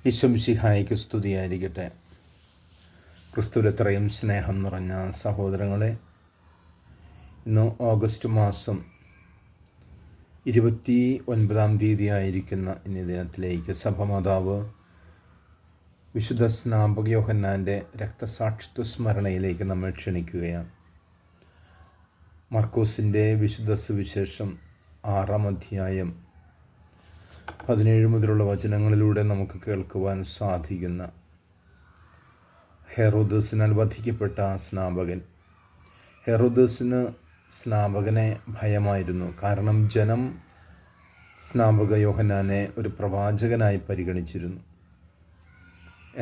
ഈശ്വംസിഹായിക്ക് സ്തുതിയായിരിക്കട്ടെ. ക്രിസ്തുവിലെത്രയും സ്നേഹം നിറഞ്ഞ സഹോദരങ്ങളെ, ഇന്ന് ഓഗസ്റ്റ് മാസം 29 ആയിരിക്കുന്ന ഇന്നീ ദിനത്തിലേക്ക് സഭമാതാവ് വിശുദ്ധ സ്നാപക യോഹന്നാൻ്റെ രക്തസാക്ഷിത്വ സ്മരണയിലേക്ക് നമ്മെ ക്ഷണിക്കുകയാണ്. മർക്കോസിൻ്റെ വിശുദ്ധ സുവിശേഷം 6-ാം അധ്യായം 17 മുതലുള്ള വചനങ്ങളിലൂടെ നമുക്ക് കേൾക്കുവാൻ സാധിക്കുന്ന ഹെറോദസിനാൽ വധിക്കപ്പെട്ട സ്നാപകൻ. ഹെറോദസിന് സ്നാപകനെ ഭയമായിരുന്നു. കാരണം ജനം സ്നാപക യോഹന്നാനെ ഒരു പ്രവാചകനായി പരിഗണിച്ചിരുന്നു.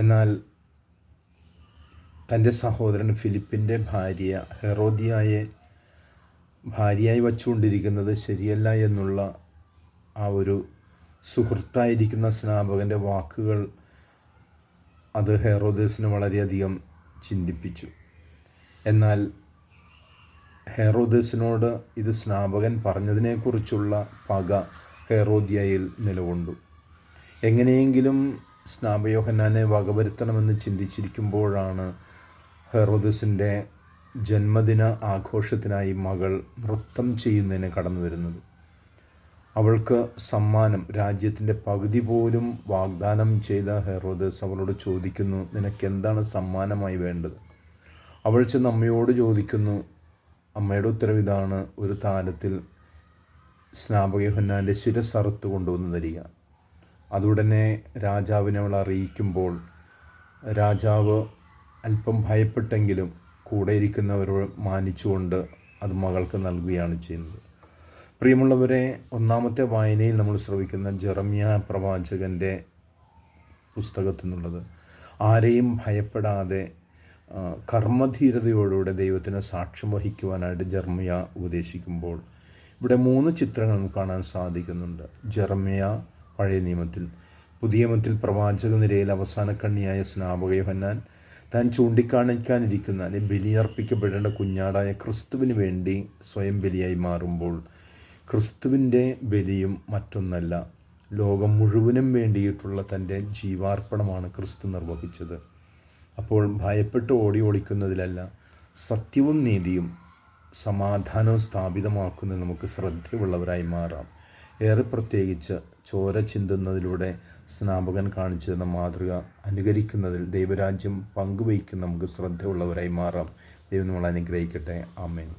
എന്നാൽ തൻ്റെ സഹോദരൻ ഫിലിപ്പിൻ്റെ ഭാര്യ ഹെറോദിയായെ ഭാര്യയായി വച്ചുകൊണ്ടിരിക്കുന്നത് ശരിയല്ല എന്നുള്ള ആ ഒരു സുഹൃത്തായിരിക്കുന്ന സ്നാപകൻ്റെ വാക്കുകൾ അത് ഹെറോദസിനെ വളരെയധികം ചിന്തിപ്പിച്ചു. എന്നാൽ ഹെറോദസിനോട് ഇത് സ്നാപകൻ പറഞ്ഞതിനെക്കുറിച്ചുള്ള പക ഹെറോദ്യയിൽ നിലകൊണ്ടു. എങ്ങനെയെങ്കിലും സ്നാപക യോഹന്നാനെ വകവരുത്തണമെന്ന് ചിന്തിച്ചിരിക്കുമ്പോഴാണ് ഹെറോദസിൻ്റെ ജന്മദിന ആഘോഷത്തിനായി മകൾ നൃത്തം ചെയ്യുന്നതിന് കടന്നു വരുന്നത്. അവൾക്ക് സമ്മാനം, രാജ്യത്തിൻ്റെ പകുതി പോലും വാഗ്ദാനം ചെയ്ത ഹെറോദസ് അവളോട് ചോദിക്കുന്നു, നിനക്കെന്താണ് സമ്മാനമായി വേണ്ടത്? അവൾ ചെന്ന് അമ്മയോട് ചോദിക്കുന്നു. അമ്മയുടെ ഉത്തരവിതാണ്, ഒരു താലത്തിൽ സ്നാപക യോഹന്നാൻ്റെ ശിരസ്സ് അറുത്ത് കൊണ്ടുവന്ന് തരിക. അതുടനെ രാജാവിനെ അവൾ അറിയിക്കുമ്പോൾ രാജാവ് അല്പം ഭയപ്പെട്ടെങ്കിലും കൂടെ ഇരിക്കുന്നവരോട് മാനിച്ചുകൊണ്ട് അത് മകൾക്ക് നൽകുകയാണ് ചെയ്യുന്നത്. പ്രിയമുള്ളവരെ, ഒന്നാമത്തെ വായനയിൽ നമ്മൾ ശ്രവിക്കുന്ന ജെറമ്യാ പ്രവാചകൻ്റെ പുസ്തകത്തിൽ നിന്നുള്ളത്, ആരെയും ഭയപ്പെടാതെ കർമ്മധീരതയോടുകൂടെ ദൈവത്തിന് സാക്ഷ്യം വഹിക്കുവാനായിട്ട് ജെറമ്യാ ഉപദേശിക്കുമ്പോൾ ഇവിടെ 3 ചിത്രങ്ങൾ നമുക്ക് കാണാൻ സാധിക്കുന്നുണ്ട്. ജെറമ്യാ പഴയ നിയമത്തിൽ, പുതിയ നിയമത്തിൽ പ്രവാചക നിരയിൽ അവസാനക്കണ്ണിയായ സ്നാപക യോഹന്നാൻ താൻ ചൂണ്ടിക്കാണിക്കാനിരിക്കുന്ന അല്ലെങ്കിൽ ബലിയർപ്പിക്കപ്പെടേണ്ട കുഞ്ഞാടായ ക്രിസ്തുവിന് വേണ്ടി സ്വയം ബലിയായി മാറുമ്പോൾ ക്രിസ്തുവിൻ്റെ ബലിയും മറ്റൊന്നല്ല, ലോകം മുഴുവനും വേണ്ടിയിട്ടുള്ള തൻ്റെ ജീവാർപ്പണമാണ് ക്രിസ്തു നിർവഹിച്ചത്. അപ്പോൾ ഭയപ്പെട്ട് ഒളിക്കുന്നതിലല്ല, സത്യവും നീതിയും സമാധാനവും സ്ഥാപിതമാക്കുന്നതിൽ നമുക്ക് ശ്രദ്ധയുള്ളവരായി മാറാം. ഏറെ പ്രത്യേകിച്ച് ചോര ചിന്തുന്നതിലൂടെ സ്നാപകൻ കാണിച്ചു തന്ന മാതൃക അനുകരിക്കുന്നതിൽ ദൈവരാജ്യം പങ്കുവയ്ക്കുന്ന നമുക്ക് ശ്രദ്ധയുള്ളവരായി മാറാം. ദൈവം നമ്മളെ അനുഗ്രഹിക്കട്ടെ. ആമേൻ.